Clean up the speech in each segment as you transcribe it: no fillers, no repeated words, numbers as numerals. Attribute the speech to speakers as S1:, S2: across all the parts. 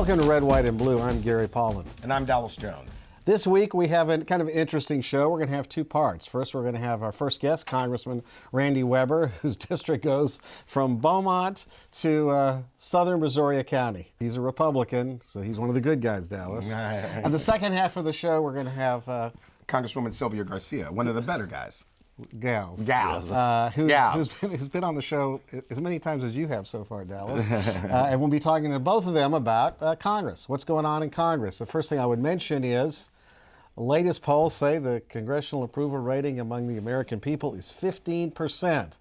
S1: Welcome to Red, White, and Blue. I'm Gary Polland.
S2: And I'm Dallas Jones.
S1: This week we have a kind of interesting show. We're going to have two parts. First, we're going to have our first guest, Congressman Randy Weber, whose district goes from Beaumont to southern Brazoria County. He's a Republican, so he's one of the good guys, Dallas. And the second half of the show, we're going to have
S2: Congresswoman Sylvia Garcia, one of the better guys.
S1: Gals. Who's been on the show as many times as you have so far, Dallas. And we'll be talking to both of them about Congress, what's going on in Congress. The first thing I would mention is the latest polls say the congressional approval rating among the American people is 15%.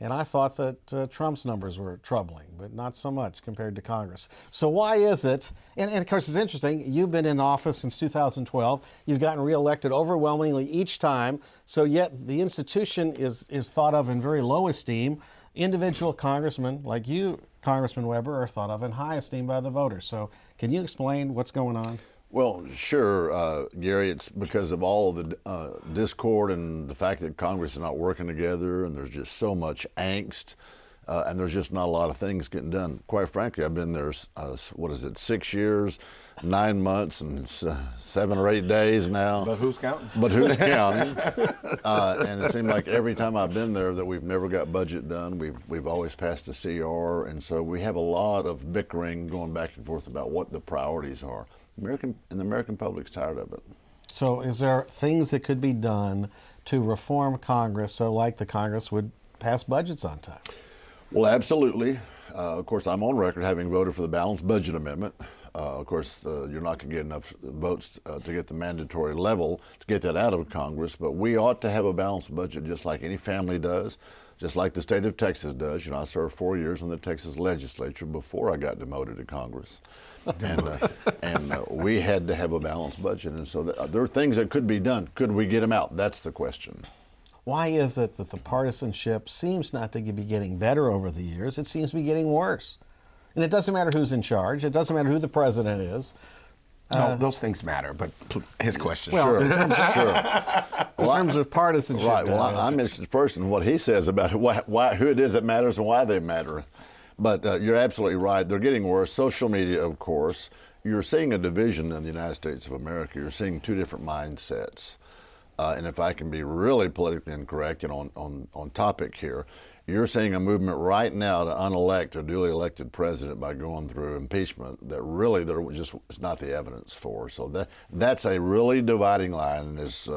S1: And I thought that Trump's numbers were troubling, but not so much compared to Congress. So why is it, and of course it's interesting, you've been in office since 2012, you've gotten reelected overwhelmingly each time, so yet the institution is thought of in very low esteem. Individual congressmen like you, Congressman Weber, are thought of in high esteem by the voters. So can you explain what's going on?
S3: Well, sure, Gary. It's because of all of the discord and the fact that Congress is not working together, and there's just so much angst, and there's just not a lot of things getting done. Quite frankly, I've been there, 6 years, 9 months, and 7 or 8 days now.
S2: But who's counting?
S3: But who's counting? And it seemed like every time I've been there that we've never got budget done. We've always passed a CR, and so we have a lot of bickering going back and forth about what the priorities are. The American public's tired of it.
S1: So is there things that could be done to reform Congress so like the Congress would pass budgets on time?
S3: Well, absolutely. Of course, I'm on record having voted for the balanced budget amendment. Of course, you're not going to get enough votes to get the mandatory level to get that out of Congress, but we ought to have a balanced budget just like any family does, just like the state of Texas does. You know, I served 4 years in the Texas legislature before I got demoted to Congress. And we had to have a balanced budget. And so there are things that could be done. Could we get them out? That's the question.
S1: Why is it that the partisanship seems not to be getting better over the years? It seems to be getting worse. And it doesn't matter who's in charge. It doesn't matter who the president is.
S2: No, those things matter, but his question.
S1: Well,
S3: Sure,
S1: in terms of partisanship.
S3: Right. Well, I'm interested first in what he says about who it is that matters and why they matter. But you're absolutely right. They're getting worse. Social media, of course. You're seeing a division in the United States of America. You're seeing two different mindsets. And if I can be really politically incorrect and on topic here, you're seeing a movement right now to unelect a duly elected president by going through impeachment that really there just is not the evidence for. So that's a really dividing line. And as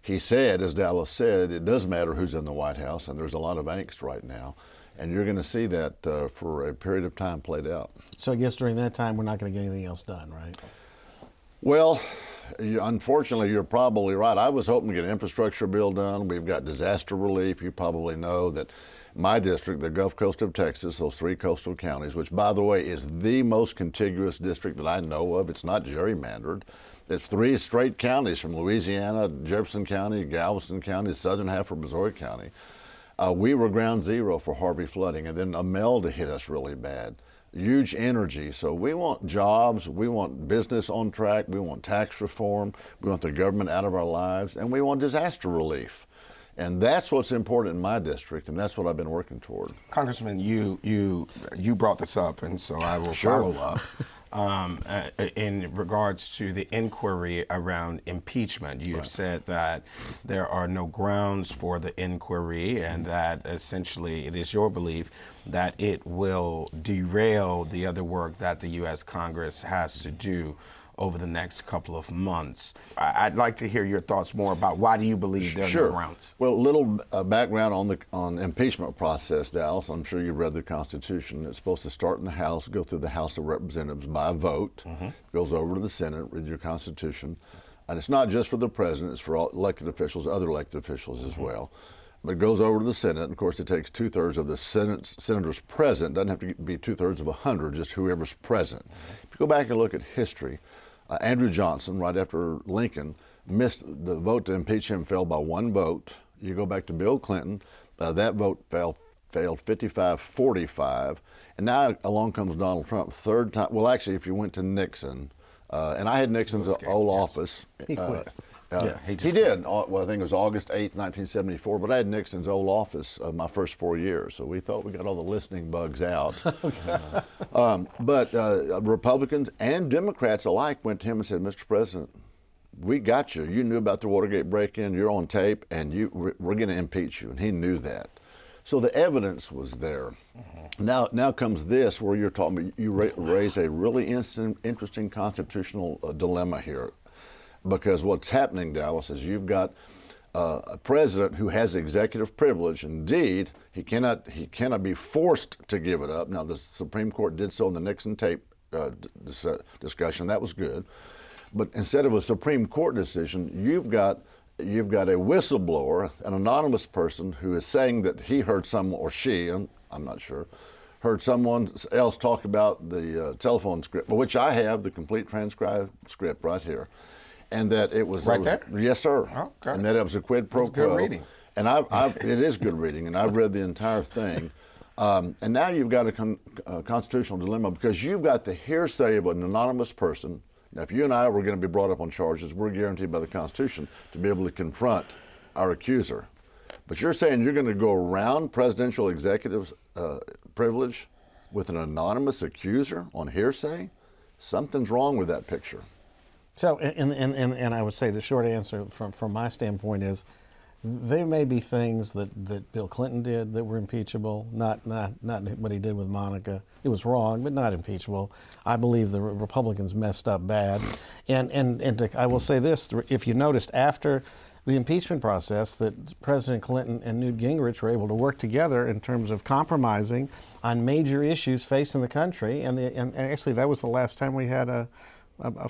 S3: he said, as Dallas said, it does matter who's in the White House, and there's a lot of angst right now. And you're going to see that for a period of time played out.
S1: So I guess during that time, we're not going to get anything else done, right?
S3: Well, unfortunately, you're probably right. I was hoping to get an infrastructure bill done. We've got disaster relief. You probably know that my district, the Gulf Coast of Texas, those 3 coastal counties, which, by the way, is the most contiguous district that I know of. It's not gerrymandered. It's 3 straight counties from Louisiana, Jefferson County, Galveston County, southern half of Brazoria County. We were ground zero for Harvey flooding, and then Imelda hit us really bad. Huge energy. So we want jobs, we want business on track, we want tax reform, we want the government out of our lives, and we want disaster relief. And that's what's important in my district, and that's what I've been working toward.
S2: Congressman, you brought this up, and so I will follow up. In regards to the inquiry around impeachment, you have said that there are no grounds for the inquiry and that essentially it is your belief that it will derail the other work that the U.S. Congress has to do over the next couple of months. I'd like to hear your thoughts more about why do you believe there are no grounds?
S3: Well, a little background on the impeachment process, Dallas. I'm sure you've read the Constitution. It's supposed to start in the House, go through the House of Representatives by a vote, goes over to the Senate, read your Constitution. And it's not just for the president, it's for all elected officials, other elected officials as well. But it goes over to the Senate, and of course it takes 2/3 of the senators present. Doesn't have to be 2/3 of 100, just whoever's present. If you go back and look at history, Andrew Johnson, right after Lincoln, missed the vote to impeach him, fell by 1 vote. You go back to Bill Clinton, that vote failed 55-45. And now along comes Donald Trump, 3rd time. Well, actually, if you went to Nixon, and I had Nixon's old office, He did. Well, I think it was August 8th, 1974, but I had Nixon's old office my first 4 years, so we thought we got all the listening bugs out. But Republicans and Democrats alike went to him and said, Mr. President, we got you. You knew about the Watergate break-in, you're on tape, and we're going to impeach you, and he knew that. So the evidence was there. Now comes this, where you're talking about, you raise a really interesting constitutional dilemma here. Because what's happening, Dallas, is you've got a president who has executive privilege. Indeed, he cannot be forced to give it up. Now, the Supreme Court did so in the Nixon tape discussion. That was good. But instead of a Supreme Court decision, you've got a whistleblower, an anonymous person who is saying that he heard someone, or she, I'm not sure, heard someone else talk about the telephone script, which I have the complete transcribed script right here. And that it was
S2: right there.
S3: Yes, sir.
S2: Okay.
S3: And that it was a quid pro quo.
S2: Good reading.
S3: And it is good reading, and I've read the entire thing. And now you've got a constitutional dilemma because you've got the hearsay of an anonymous person. Now, if you and I were going to be brought up on charges, we're guaranteed by the Constitution to be able to confront our accuser. But you're saying you're going to go around presidential executive privilege with an anonymous accuser on hearsay? Something's wrong with that picture.
S1: So, and I would say the short answer from my standpoint is there may be things that Bill Clinton did that were impeachable, not what he did with Monica. It was wrong, but not impeachable. I believe the Republicans messed up bad. I will say this, if you noticed after the impeachment process that President Clinton and Newt Gingrich were able to work together in terms of compromising on major issues facing the country, and actually that was the last time we had a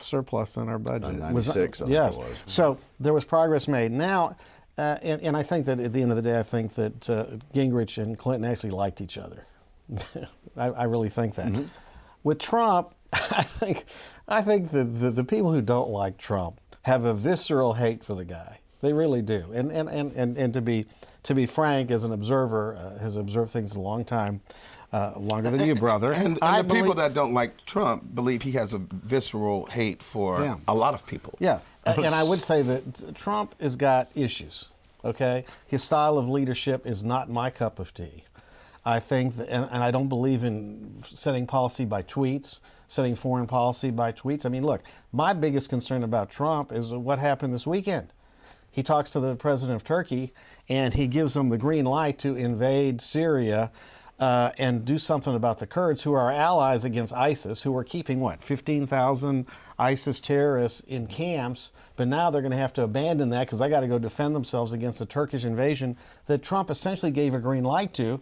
S1: surplus in our budget.
S3: 96,
S1: yes.
S3: I think it was.
S1: So there was progress made. Now, and I think that at the end of the day, I think that Gingrich and Clinton actually liked each other. I really think that. Mm-hmm. With Trump, I think the people who don't like Trump have a visceral hate for the guy. They really do. And to be frank, as an observer, has observed things a long time. Longer than you, brother.
S2: And the people that don't like Trump believe he has a visceral hate for a lot of people.
S1: Yeah, and I would say that Trump has got issues, okay? His style of leadership is not my cup of tea. I think, and I don't believe in setting policy by tweets, setting foreign policy by tweets. I mean, look, my biggest concern about Trump is what happened this weekend. He talks to the president of Turkey, and he gives them the green light to invade Syria and do something about the Kurds, who are allies against ISIS, who are keeping, 15,000 ISIS terrorists in camps, but now they're going to have to abandon that because they got to go defend themselves against the Turkish invasion that Trump essentially gave a green light to,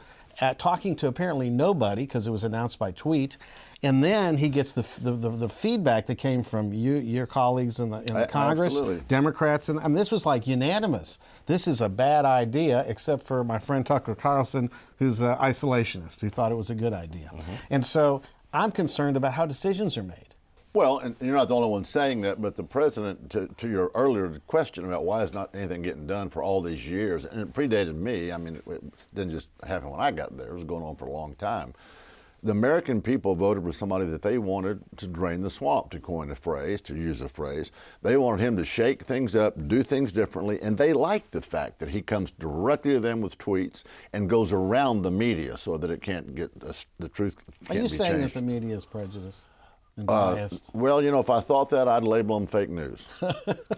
S1: talking to apparently nobody because it was announced by tweet. And then he gets the feedback that came from your colleagues in the Congress,
S3: absolutely.
S1: Democrats, and I mean, this was like unanimous. This is a bad idea, except for my friend Tucker Carlson, who's an isolationist, who thought it was a good idea. Mm-hmm. And so I'm concerned about how decisions are made.
S3: Well, and you're not the only one saying that, but the president, to your earlier question about why is not anything getting done for all these years, and it predated me. I mean, it didn't just happen when I got there. It was going on for a long time. The American people voted for somebody that they wanted to drain the swamp, to coin a phrase, to use a phrase. They wanted him to shake things up, do things differently, and they liked the fact that he comes directly to them with tweets and goes around the media so that it can't get the truth can't be changed.
S1: Are you saying that the media is prejudiced and biased?
S3: Well, if I thought that, I'd label them fake news.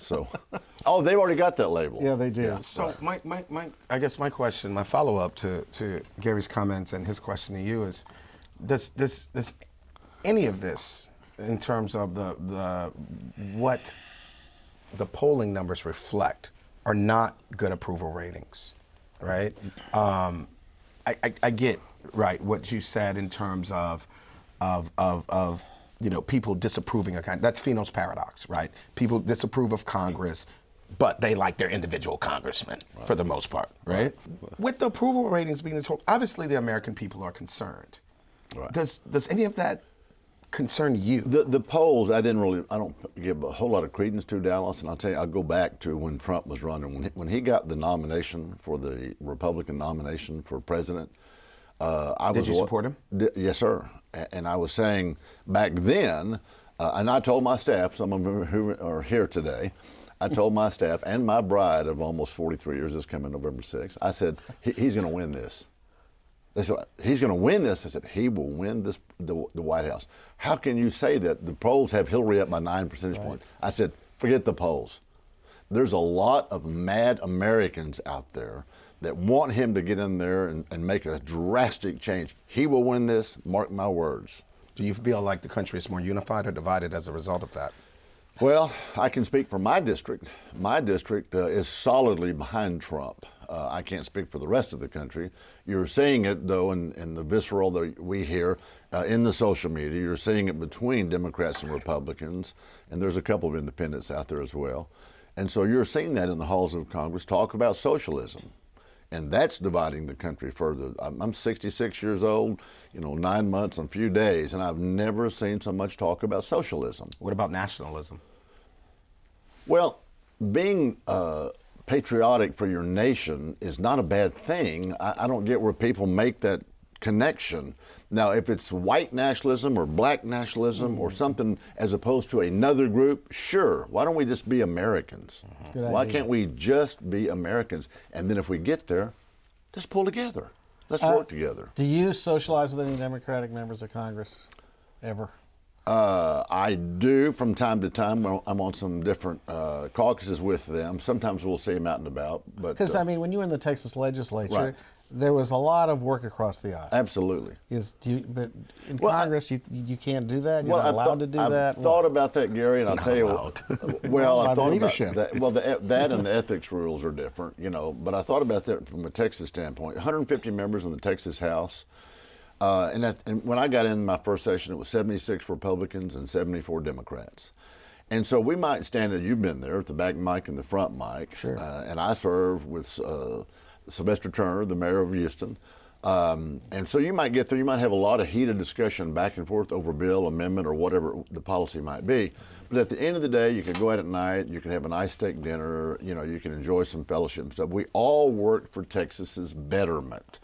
S3: So, they've already got that label.
S1: Yeah, they do.
S3: Yeah.
S2: So I guess my question, my follow-up to Gary's comments and his question to you is, does any of this, in terms of the what the polling numbers reflect, are not good approval ratings, right? I get what you said in terms of people disapproving of that's Fino's paradox, right? People disapprove of Congress, but they like their individual congressman for the most part, right? With the approval ratings being this whole, obviously the American people are concerned. Right. Does any of that concern you?
S3: The polls, I don't give a whole lot of credence to, Dallas, and I'll tell you, I'll go back to when Trump was running. When he got the nomination for the Republican nomination for president,
S2: Did you support him?
S3: Yes, sir. And I was saying back then, and I told my staff, some of them who are here today, I told my staff and my bride of almost 43 years, this coming November 6th, I said, he's going to win this. They said, he's going to win this. I said, he will win this, the White House. How can you say that? The polls have Hillary up by 9 percentage points. I said, forget the polls. There's a lot of mad Americans out there that want him to get in there and make a drastic change. He will win this, mark my words.
S2: Do you feel like the country is more unified or divided as a result of that?
S3: Well, I can speak for my district. My district is solidly behind Trump. I can't speak for the rest of the country. You're seeing it, though, in the visceral that we hear in the social media. You're seeing it between Democrats and Republicans, and there's a couple of independents out there as well. And so you're seeing that in the halls of Congress talk about socialism. And that's dividing the country further. I'm 66 years old, 9 months and a few days, and I've never seen so much talk about socialism.
S2: What about nationalism?
S3: Well, being patriotic for your nation is not a bad thing. I don't get where people make that connection. Now, if it's white nationalism or black nationalism or something as opposed to another group, sure. Why don't we just be Americans? Why can't we just be Americans? And then if we get there, just pull together. Let's work together.
S1: Do you socialize with any Democratic members of Congress ever?
S3: I do from time to time. I'm on some different caucuses with them. Sometimes we'll see them out and about.
S1: Because, when you were in the Texas legislature, there was a lot of work across the aisle.
S3: Absolutely.
S1: But in Congress, you can't do that? You're not allowed to do that?
S3: I've thought about that, Gary, and I'll tell you what. Well, I thought about that. Well, that and the ethics rules are different, but I thought about that from a Texas standpoint. 150 members in the Texas House. And when I got in my first session, it was 76 Republicans and 74 Democrats. And so we might stand, and you've been there, at the back mic and the front mic.
S1: Sure.
S3: And I serve with Sylvester Turner, the mayor of Houston. And so you might get there, you might have a lot of heated discussion back and forth over bill, amendment, or whatever the policy might be. But at the end of the day, you can go out at night, you can have a nice steak dinner, you can enjoy some fellowship and stuff. We all work for Texas's betterment.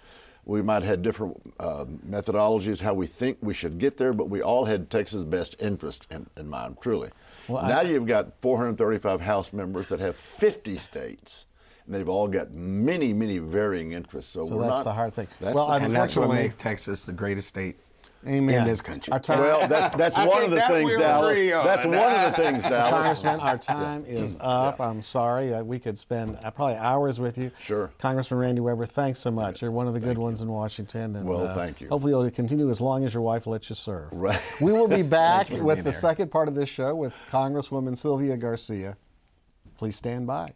S3: We might have different methodologies, how we think we should get there, but we all had Texas' best interest in mind, truly. Well, now you've got 435 House members that have 50 states. And they've all got many, many varying interests. So
S1: that's the hard thing.
S2: That's what makes Texas the greatest state in this country.
S3: Well, that's one of the things, Dallas. That's one of the things, Dallas.
S1: Congressman, our time is up. I'm sorry. We could spend probably hours with you.
S3: Sure.
S1: Congressman Randy Weber, thanks so much. You're one of the good ones in Washington. And,
S3: well, thank you.
S1: Hopefully you'll continue as long as your wife lets you serve.
S3: Right.
S1: We will be back with the second part of this show with Congresswoman Sylvia Garcia. Please stand by.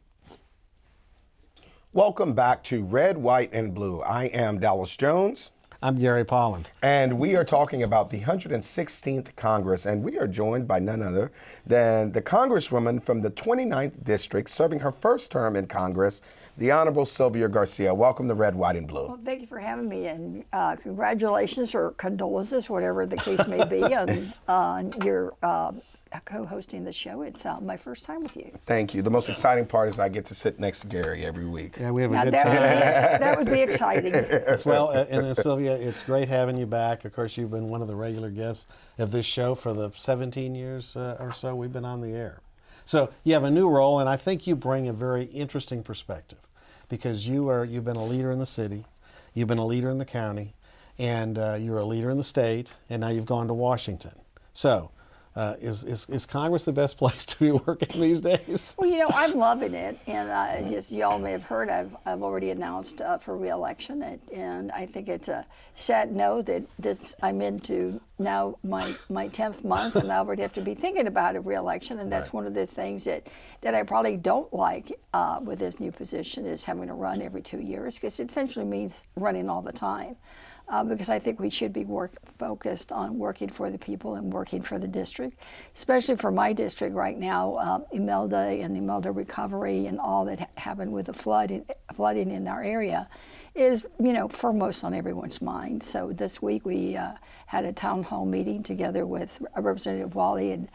S2: Welcome back to Red, White, and Blue. I am Dallas Jones.
S1: I'm Gary Polland.
S2: And we are talking about the 116th Congress, and we are joined by none other than the Congresswoman from the 29th District, serving her first term in Congress, the Honorable Sylvia Garcia. Welcome to Red, White, and Blue.
S4: Well, thank you for having me, and congratulations or condolences, whatever the case may be, on your co-hosting the show. It's my first time with you.
S2: Thank you. The most exciting part is I get to sit next to Gary every week.
S1: Yeah, we have a good time.
S4: That would be exciting.
S1: Well, and Sylvia, it's great having you back. Of course, you've been one of the regular guests of this show for the 17 years or so we've been on the air. So you have a new role, and I think you bring a very interesting perspective because you've been a leader in the city, you've been a leader in the county, and you're a leader in the state, and now you've gone to Washington. So is Congress the best place to be working these days?
S4: Well, I'm loving it, and as y'all may have heard, I've already announced for re-election, and I think it's a sad note that I'm into now my 10th month, and I already have to be thinking about a re-election, and that's one of the things that I probably don't like with this new position is having to run every 2 years, because it essentially means running all the time. Because I think we should be focused on working for the people and working for the district, especially for my district right now. Imelda and Imelda recovery and all that happened with the flooding in our area is, foremost on everyone's mind. So this week we had a town hall meeting together with Representative Wally and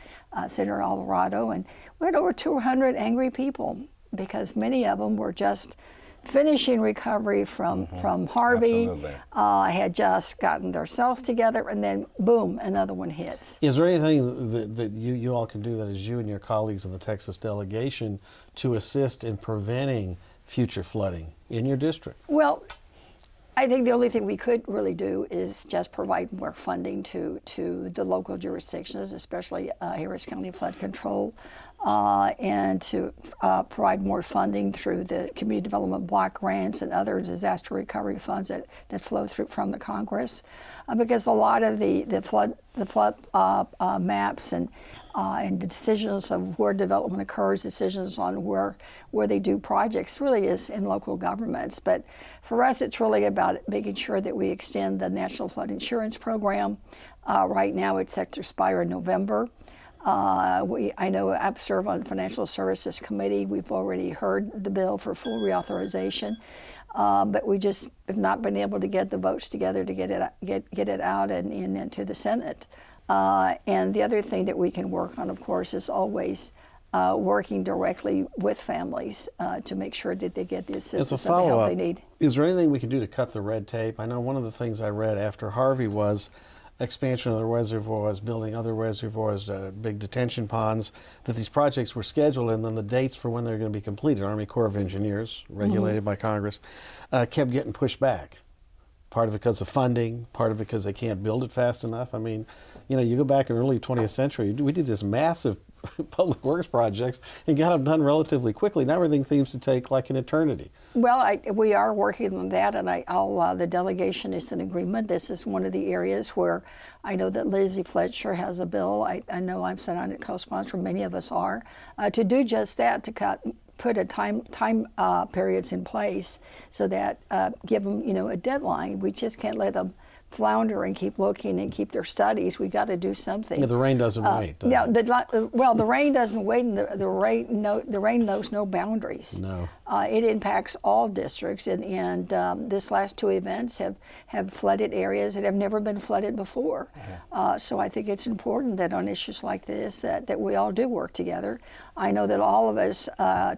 S4: Senator Alvarado, and we had over 200 angry people because many of them were just finishing recovery from Harvey.
S2: Absolutely.
S4: Had just gotten themselves together, and then boom, another one hits.
S1: Is there anything that you all can do, that is you and your colleagues in the Texas delegation, to assist in preventing future flooding in your district?
S4: Well, I think the only thing we could really do is just provide more funding to the local jurisdictions, especially Harris County Flood Control, and to provide more funding through the Community Development Block Grants and other disaster recovery funds that flow through from the Congress, because a lot of the flood maps and the decisions of where development occurs, decisions on where they do projects, really is in local governments. But for us, it's really about making sure that we extend the National Flood Insurance Program. Right now, it's set to expire in November. I know I serve on the Financial Services Committee. We've already heard the bill for full reauthorization, but we just have not been able to get the votes together to get it out and into the Senate. And the other thing that we can work on, of course, is always working directly with families to make sure that they get the assistance and the help they need.
S1: Is there anything we can do to cut the red tape? I know one of the things I read after Harvey was expansion of the reservoirs, building other reservoirs, big detention ponds, that these projects were scheduled, and then the dates for when they're going to be completed, Army Corps of Engineers, regulated by Congress, kept getting pushed back. Part of it because of funding, part of it because they can't build it fast enough. I mean, you go back in the early 20th century, we did this massive public works projects and got them done relatively quickly. Now everything seems to take like an eternity.
S4: Well, we are working on that, and the delegation is in agreement. This is one of the areas where I know that Lizzie Fletcher has a bill. I know I'm sitting on it, co-sponsor, many of us are, to do just that, to put a time periods in place so that give them a deadline. We just can't let them flounder and keep looking and keep their studies. We got to do something.
S1: Yeah, the rain doesn't wait.
S4: Yeah, the rain doesn't wait, and the rain knows no boundaries.
S1: No.
S4: It impacts all districts, and this last two events have flooded areas that have never been flooded before. So I think it's important that on issues like this that we all do work together. I know that all of us,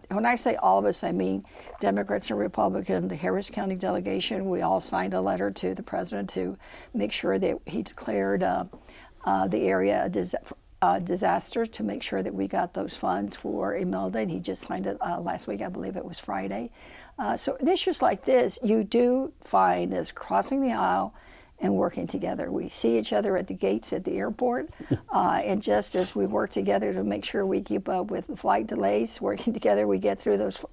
S4: when I say all of us, I mean Democrats and Republicans, the Harris County delegation, we all signed a letter to the president to make sure that he declared the area a disaster, to make sure that we got those funds for Imelda, and he just signed it last week, I believe it was Friday. So issues like this, you do find as crossing the aisle and working together. We see each other at the gates at the airport, and just as we work together to make sure we keep up with the flight delays, working together we get through those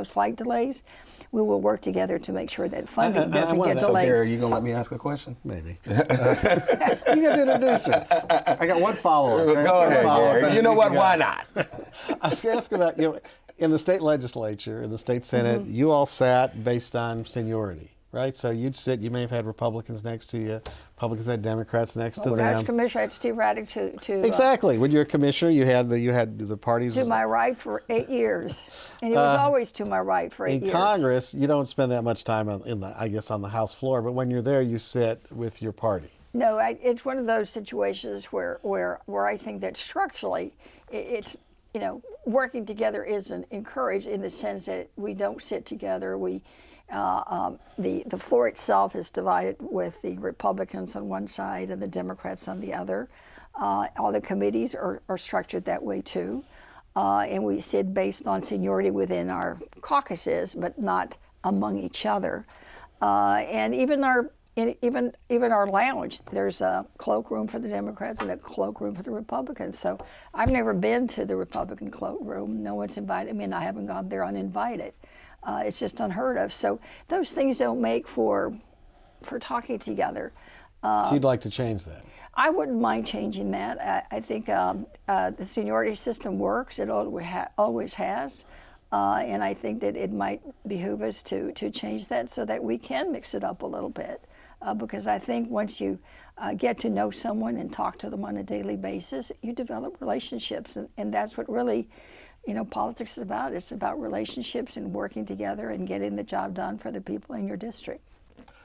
S4: flight delays, we will work together to make sure that funding doesn't get delayed.
S2: So, Gary, are you going to let me ask a question?
S1: Maybe. You got to introduce her. I got one follow-up.
S2: Go ahead, Gary. You know what? Why not?
S1: I was going to ask about, in the state legislature, in the state Senate, you all sat based on seniority. Right, so you'd sit. You may have had Republicans next to you. Republicans had Democrats next to them.
S4: When I was commissioner, I had Steve Raddick to
S1: exactly. When you were commissioner, you had the parties
S4: to my right for 8 years, and he was always to my right for 8 years.
S1: In Congress, you don't spend that much time on the House floor, but when you're there, you sit with your party.
S4: No, it's one of those situations where I think that structurally, it's working together isn't encouraged in the sense that we don't sit together. The floor itself is divided with the Republicans on one side and the Democrats on the other. All the committees are structured that way too. And we sit based on seniority within our caucuses, but not among each other. And even our lounge, there's a cloakroom for the Democrats and a cloakroom for the Republicans. So I've never been to the Republican cloakroom. No one's invited me, and I haven't gone there uninvited. It's just unheard of. So those things don't make for talking together.
S1: So you'd like to change that?
S4: I wouldn't mind changing that. I think the seniority system works. It always has. And I think that it might behoove us to change that so that we can mix it up a little bit. Because I think once you get to know someone and talk to them on a daily basis, you develop relationships. And that's what really politics is about. It's about relationships and working together and getting the job done for the people in your district.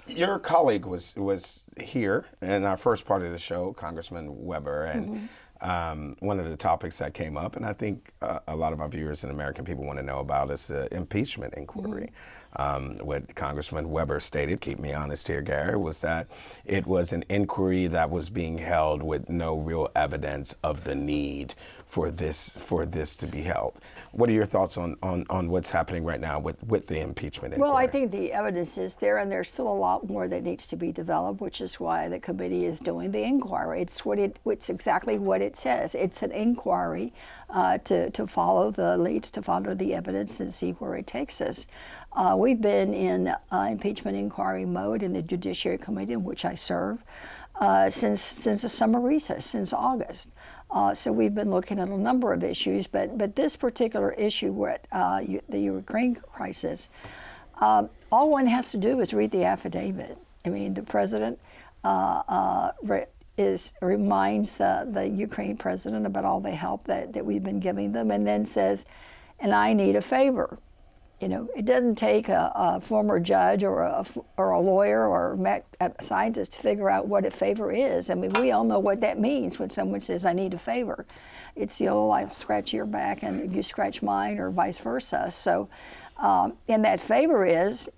S2: Your colleague was here in our first part of the show, Congressman Weber, and one of the topics that came up, and I think a lot of our viewers and American people want to know about, is the impeachment inquiry. What Congressman Weber stated, keep me honest here, Gary, was that it was an inquiry that was being held with no real evidence of the need for this to be held. What are your thoughts on what's happening right now with the impeachment inquiry?
S4: Well, I think the evidence is there, and there's still a lot more that needs to be developed, which is why the committee is doing the inquiry. It's exactly what it says. It's an inquiry to follow the leads, to follow the evidence, and see where it takes us. We've been in impeachment inquiry mode in the Judiciary Committee, in which I serve, since the summer recess, since August. So we've been looking at a number of issues, but this particular issue, the Ukraine crisis, all one has to do is read the affidavit. I mean, the president reminds the Ukraine president about all the help that we've been giving them, and then says, "And I need a favor." You know, it doesn't take a former judge or a lawyer or a scientist to figure out what a favor is. I mean, we all know what that means when someone says, "I need a favor." It's the old, "I'll scratch your back and you scratch mine," or vice versa. So, and that favor is,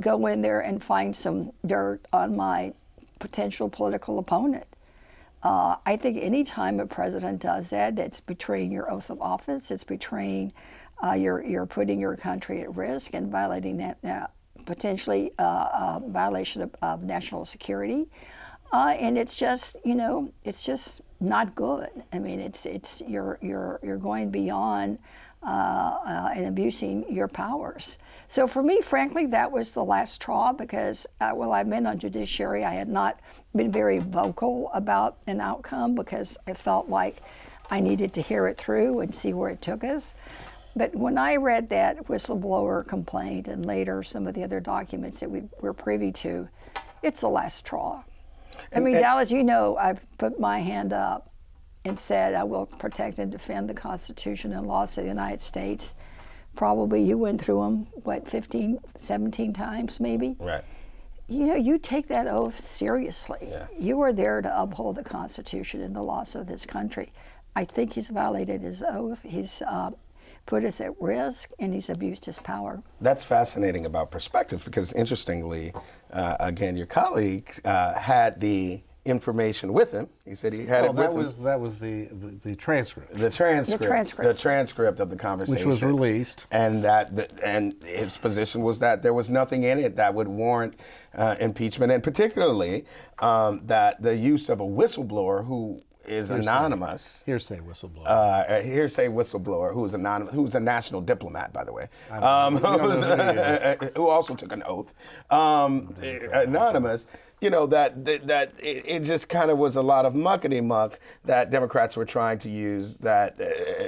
S4: go in there and find some dirt on my potential political opponent. I think any time a president does that, that's betraying your oath of office. It's betraying. You're putting your country at risk and violating that potentially violation of national security, and it's just it's just not good. I mean, it's you're going beyond and abusing your powers. So for me, frankly, that was the last straw, because while I've been on judiciary, I had not been very vocal about an outcome because I felt like I needed to hear it through and see where it took us. But when I read that whistleblower complaint and later some of the other documents that we were privy to, it's the last straw. I mean, Dallas, I've put my hand up and said I will protect and defend the Constitution and laws of the United States. Probably you went through them, 15, 17 times maybe?
S2: Right.
S4: You take that oath seriously.
S2: Yeah.
S4: You are there to uphold the Constitution and the laws of this country. I think he's violated his oath. He's put us at risk, and he's abused his power.
S2: That's fascinating about perspective, because interestingly, again, your colleague had the information with him. He said he had it with him.
S1: That was the transcript.
S2: The transcript of the conversation,
S1: which was released,
S2: and and his position was that there was nothing in it that would warrant impeachment, and particularly that the use of a whistleblower who is anonymous.
S1: Hearsay whistleblower.
S2: Hearsay whistleblower who's anonymous, who's a national diplomat, by the way, who also took an oath. Anonymous. That it just kind of was a lot of muckety-muck that Democrats were trying to use that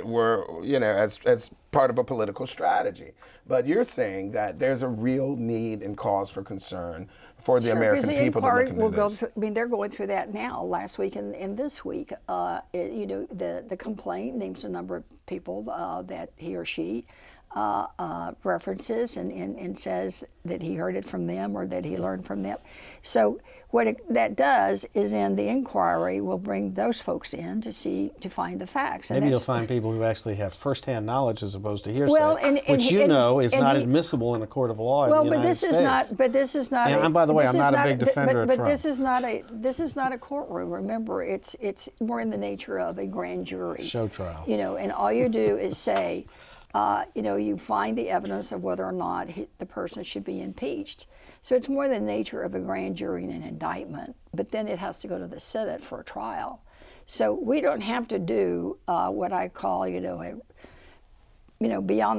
S2: were, as part of a political strategy. But you're saying that there's a real need and cause for concern for the American people to look into this.
S4: They're going through that now, last week and this week. The complaint names a number of people that he or she references and says that he heard it from them or that he learned from them. So what that does is, in the inquiry, we'll bring those folks in to find the facts.
S1: Maybe you'll find people who actually have firsthand knowledge as opposed to hearsay, which is not admissible in a court of law in the United States.
S4: But this is not.
S1: And by the way, I'm not a big defender of Trump.
S4: But this is not a courtroom. Remember, it's more in the nature of a grand jury.
S1: Show trial.
S4: And all you do is say, you find the evidence of whether or not the person should be impeached. So it's more the nature of a grand jury and an indictment, but then it has to go to the Senate for a trial. So we don't have to do what I call, beyond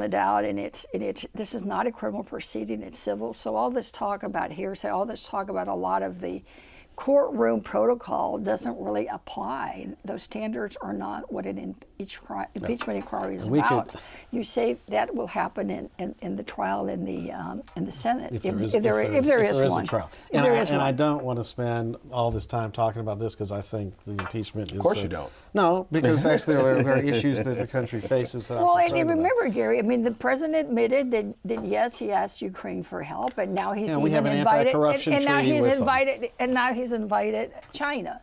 S4: the doubt, and this is not a criminal proceeding, it's civil. So all this talk about hearsay, all this talk about a lot of the courtroom protocol doesn't really apply. Those standards are not what an impeachment inquiry is about. You say that will happen in the trial in the Senate if there is one.
S1: A trial. And I don't want to spend all this time talking about this because I think the impeachment is.
S2: Of course you don't.
S1: No, because actually there are issues that the country faces that I'm concerned
S4: and remember,
S1: about.
S4: Gary, the president admitted that yes, he asked Ukraine for help, and now he's
S1: we have an
S4: invited,
S1: anti-corruption
S4: and now
S1: treaty
S4: he's
S1: with
S4: invited, and now he's invited China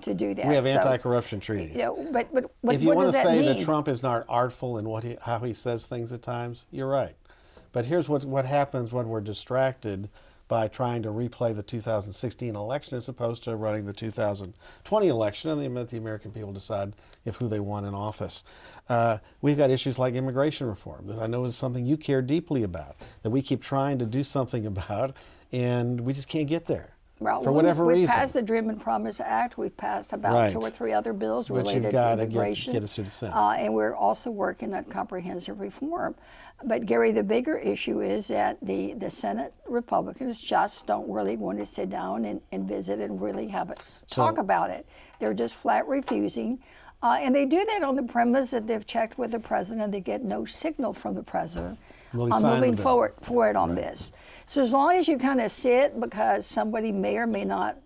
S4: to do that.
S1: We have
S4: So,
S1: anti-corruption treaties.
S4: you know, but what,
S1: If you
S4: what
S1: want
S4: does
S1: to
S4: that
S1: say
S4: mean?
S1: that Trump is not artful in how he says things at times, you're right. But here's what happens when we're distracted by trying to replay the 2016 election as opposed to running the 2020 election and let the American people decide who they want in office. We've got issues like immigration reform that I know is something you care deeply about, that we keep trying to do something about, and we just can't get there.
S4: Well,
S1: for whatever
S4: we've
S1: reason.
S4: passed the Dream and Promise Act. We've passed about
S1: Right.
S4: 2 or 3 other bills
S1: But
S4: related
S1: you've
S4: to
S1: got to
S4: immigration.
S1: get it through the Senate.
S4: And we're also working on comprehensive reform. But Gary, the bigger issue is that the Senate Republicans just don't really want to sit down and visit and really have a talk about it. They're just flat refusing. And they do that on the premise that they've checked with the president. They get no signal from the president on moving forward on this. So as long as you kind of sit because somebody may or may not,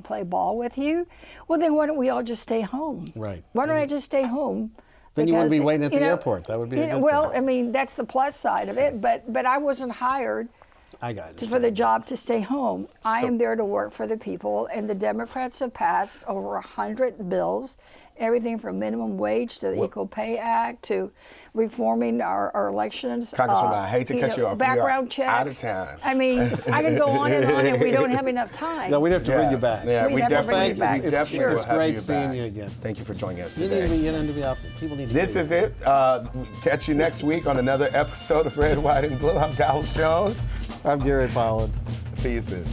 S4: play ball with you, well, then why don't we all just stay home?
S1: Right.
S4: Why don't I just stay home?
S1: Then you wouldn't be
S4: Because,
S1: waiting at the airport. That would be a good
S4: well,
S1: thing.
S4: I mean, that's the plus side of it. But I wasn't hired
S1: I got it.
S4: for the job to stay home. I am there to work for the people, and the Democrats have passed over 100 bills, everything from minimum wage to the Equal Pay Act to reforming our elections.
S2: Congresswoman, I hate to cut you off. We are
S4: Background checks.
S2: out of time.
S4: I mean, I can go on, and we don't have enough time.
S1: No, we'd have to bring you back.
S2: Yeah,
S4: We'd
S2: we
S4: have to bring you
S2: definitely,
S4: back.
S2: we definitely will
S1: It's
S2: have
S1: great
S2: you
S1: seeing
S2: back.
S1: you again.
S2: Thank you for joining us
S1: You
S2: today.
S1: need to be out. People need to
S2: This
S1: hear
S2: is
S1: you.
S2: it. Catch you next week on another episode of Red, White, and Blue. I'm Dallas Jones.
S1: I'm Gary Polland.
S2: See you soon.